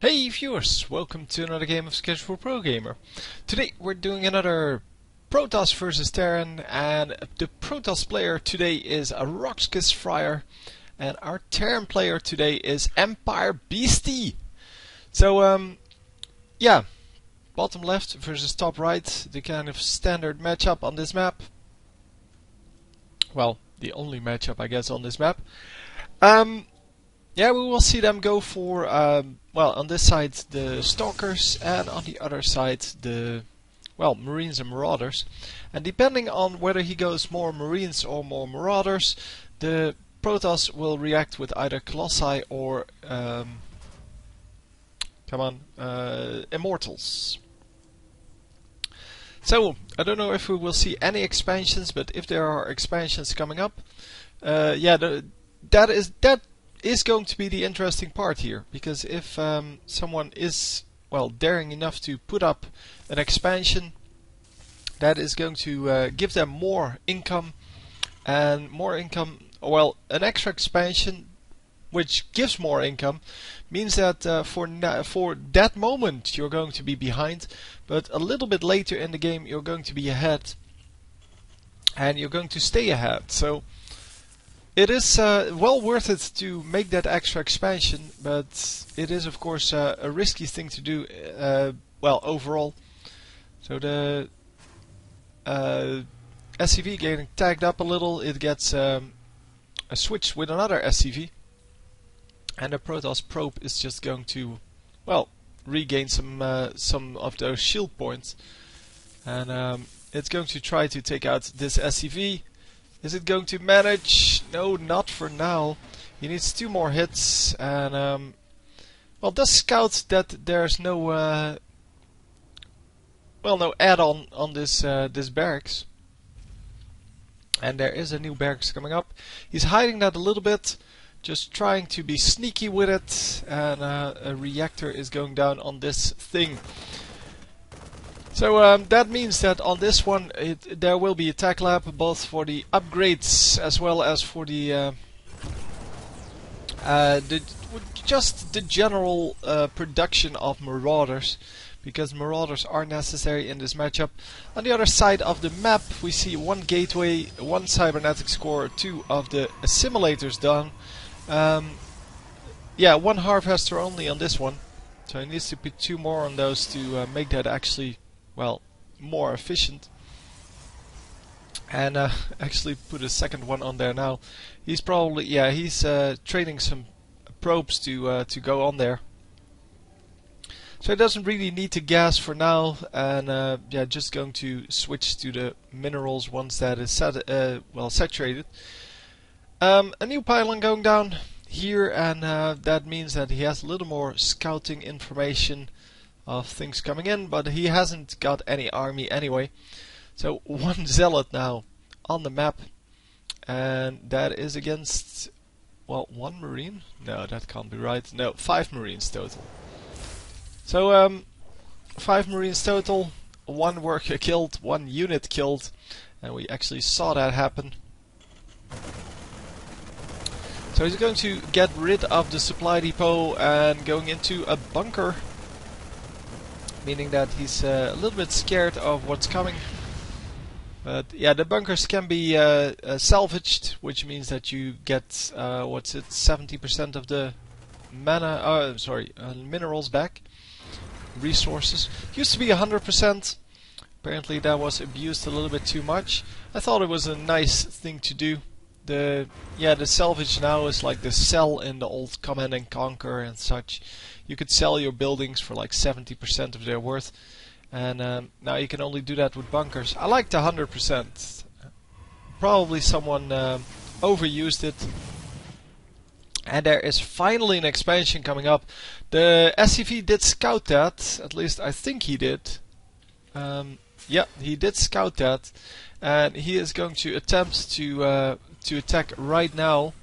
Hey viewers, welcome to another game of roxkisFRAER Gamer. Today we're doing another Protoss versus Terran, and the Protoss player today is a roxkisFRAER, and our Terran player today is EmpireBeasty. So yeah, bottom left versus top right, the kind of standard matchup on this map. Well, the only matchup I guess on this map. Yeah, we will see them go for, well, on this side the Stalkers, and on the other side the, well, Marines and Marauders. And depending on whether he goes more Marines or more Marauders, the Protoss will react with either Colossi or, Immortals. So, I don't know if we will see any expansions, but if there are expansions coming up, yeah, that is going to be the interesting part here, because if someone is, well, daring enough to put up an expansion, that is going to give them more income, and more income, well, an extra expansion which gives more income means that for that moment you're going to be behind, but a little bit later in the game you're going to be ahead, and you're going to stay ahead. So it is well worth it to make that extra expansion, but it is of course a risky thing to do, well, overall. So the SCV getting tagged up a little, it gets a switch with another SCV, and the Protoss probe is just going to, well, regain some of those shield points, and it's going to try to take out this SCV. Is it going to manage? No, not for now. He needs 2 more hits, and well, does scout that there's no well, no add-on on this this barracks, and there is a new barracks coming up. He's hiding that a little bit, just trying to be sneaky with it, and a reactor is going down on this thing. So that means that on this one there will be a tech lab, both for the upgrades as well as for the just the general production of Marauders, because Marauders are necessary in this matchup. On the other side of the map we see 1 gateway, 1 cybernetics core, 2 of the assimilators done. Yeah, 1 harvester only on this one, so he needs to put 2 more on those to make that actually, well, more efficient. And actually put a second one on there now. He's probably, yeah, he's training some probes to go on there. So he doesn't really need to gas for now, and yeah, just going to switch to the minerals once that is well, saturated. A new pylon going down here, and that means that he has a little more scouting information of things coming in, but he hasn't got any army anyway. So 1 zealot now on the map, and that is against, well, 1 marine? No, that can't be right. No, 5 marines total. So 5 marines total, 1 worker killed, 1 unit killed, and we actually saw that happen. So he's going to get rid of the supply depot and going into a bunker, meaning that he's a little bit scared of what's coming. But yeah, the bunkers can be salvaged, which means that you get, what's it, 70% of the mana, minerals back, resources. Used to be 100%. Apparently that was abused a little bit too much. I thought it was a nice thing to do. The salvage now is like the sell in the old Command and Conquer and such. You could sell your buildings for like 70% of their worth, and now you can only do that with bunkers. I like the 100%. Probably someone overused it. And there is finally an expansion coming up. The SCV did scout that, at least I think he did. Yeah, he did scout that, and he is going to attempt to attack right now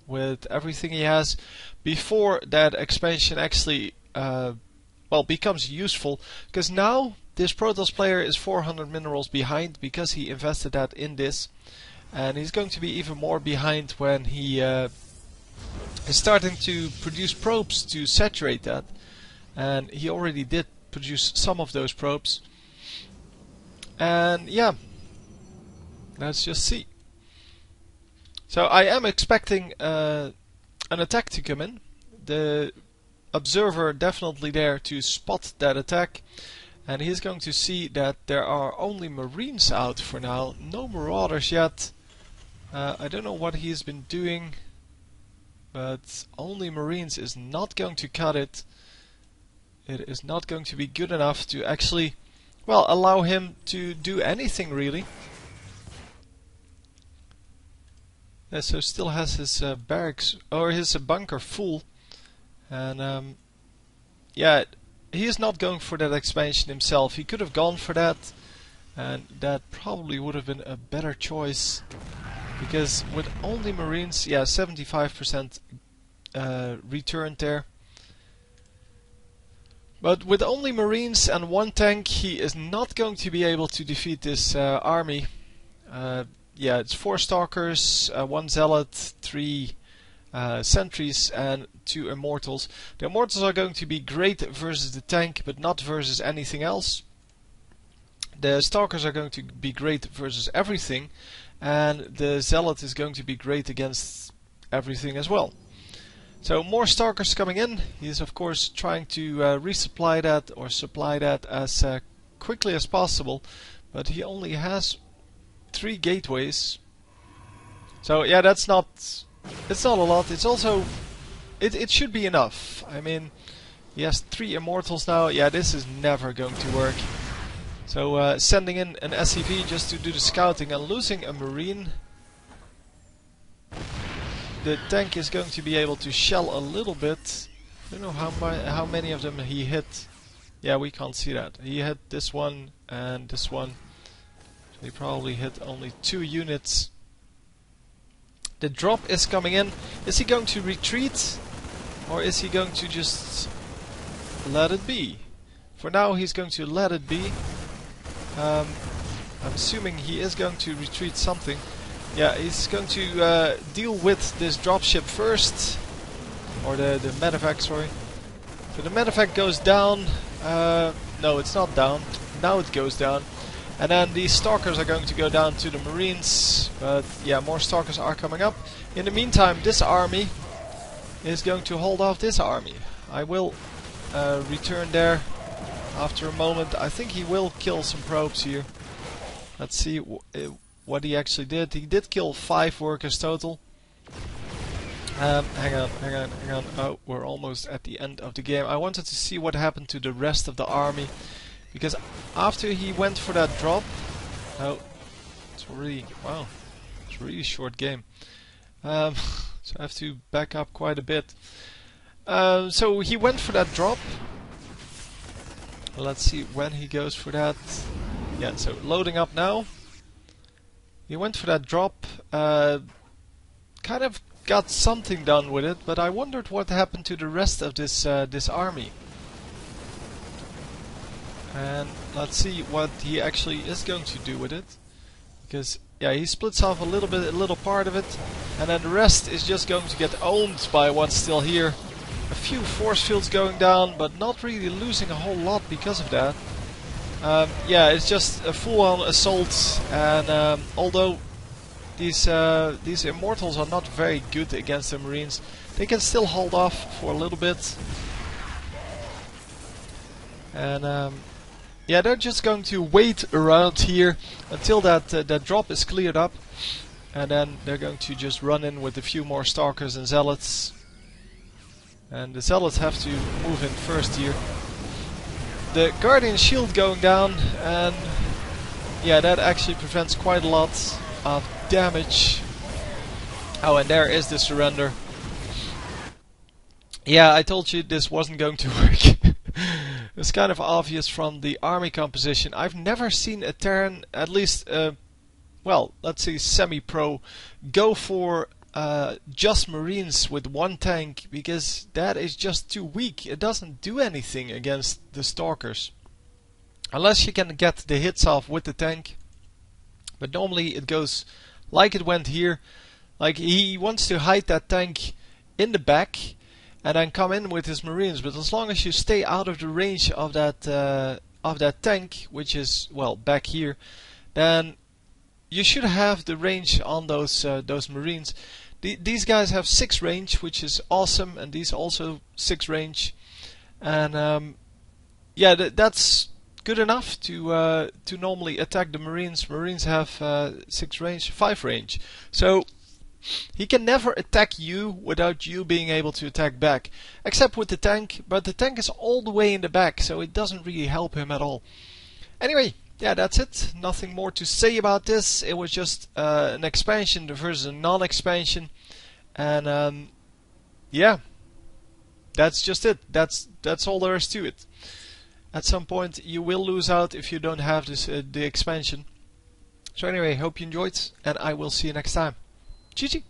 with everything he has, before that expansion actually well, becomes useful, because now this Protoss player is 400 minerals behind because he invested that in this, and he's going to be even more behind when he is starting to produce probes to saturate that. and he already did produce some of those probes. And yeah, let's just see. So I am expecting an attack to come in. The observer definitely there to spot that attack, and he's going to see that there are only Marines out for now, no Marauders yet. I don't know what he's been doing, but only Marines is not going to cut it. It is not going to be good enough to actually, well, allow him to do anything really. So still has his barracks or his bunker full, and yeah, he is not going for that expansion himself. He could have gone for that, and that probably would have been a better choice, because with only Marines, yeah, 75% return there. But with only Marines and one tank, he is not going to be able to defeat this army. Yeah, it's 4 Stalkers, 1 Zealot, 3 Sentries and 2 Immortals. The Immortals are going to be great versus the tank, but not versus anything else. The Stalkers are going to be great versus everything, and the Zealot is going to be great against everything as well. So more Stalkers coming in. He is of course trying to resupply that or supply that as quickly as possible, but he only has 3 gateways. So yeah, it's not a lot. It's also it should be enough. I mean, he has 3 Immortals now. Yeah, this is never going to work. So sending in an SCV just to do the scouting and losing a Marine. The tank is going to be able to shell a little bit. I don't know how many of them he hit. Yeah, we can't see that. He hit this one and this one. He probably hit only 2 units. The drop is coming in. Is he going to retreat? Or is he going to just let it be? For now he's going to let it be. I'm assuming he is going to retreat something. Yeah, he's going to deal with this dropship first. Or the medevac, sorry. So the medevac goes down. No, it's not down. Now it goes down. And then these Stalkers are going to go down to the Marines. But yeah, more Stalkers are coming up. In the meantime, this army is going to hold off this army. I will return there after a moment. I think he will kill some probes here. Let's see what he actually did. He did kill 5 workers total. Hang on. Oh, we're almost at the end of the game. I wanted to see what happened to the rest of the army. Because after he went for that drop... Oh, it's already... Wow, it's a really short game. So I have to back up quite a bit. So he went for that drop. Let's see when he goes for that. Yeah, so loading up now. He went for that drop. Kind of got something done with it, but I wondered what happened to the rest of this this army. And let's see what he actually is going to do with it. Because yeah, he splits off a little part of it, and then the rest is just going to get owned by what's still here. A few force fields going down, but not really losing a whole lot because of that. Yeah, it's just a full-on assault, and although these Immortals are not very good against the Marines, they can still hold off for a little bit. And yeah, they're just going to wait around here until that drop is cleared up, and then they're going to just run in with a few more Stalkers and Zealots. And the Zealots have to move in first here. The Guardian Shield going down, and yeah, that actually prevents quite a lot of damage. Oh, and there is the surrender. Yeah, I told you this wasn't going to work. It's kind of obvious from the army composition. I've never seen a Terran, at least, well, let's say semi-pro, go for just Marines with 1 tank, because that is just too weak. It doesn't do anything against the Stalkers. Unless you can get the hits off with the tank. But normally it goes like it went here. Like, he wants to hide that tank in the back, and then come in with his Marines. But as long as you stay out of the range of that tank, which is, well, back here, then you should have the range on those Marines. These guys have 6 range, which is awesome, and these also 6 range, and yeah, that's good enough to normally attack the Marines. Marines have 5 range, so he can never attack you without you being able to attack back, except with the tank, but the tank is all the way in the back, so it doesn't really help him at all. Anyway, yeah, that's it. Nothing more to say about this. It was just an expansion versus a non-expansion, and yeah, that's just it. That's all there is to it. At some point you will lose out if you don't have this the expansion. So anyway, hope you enjoyed, and I will see you next time. GG!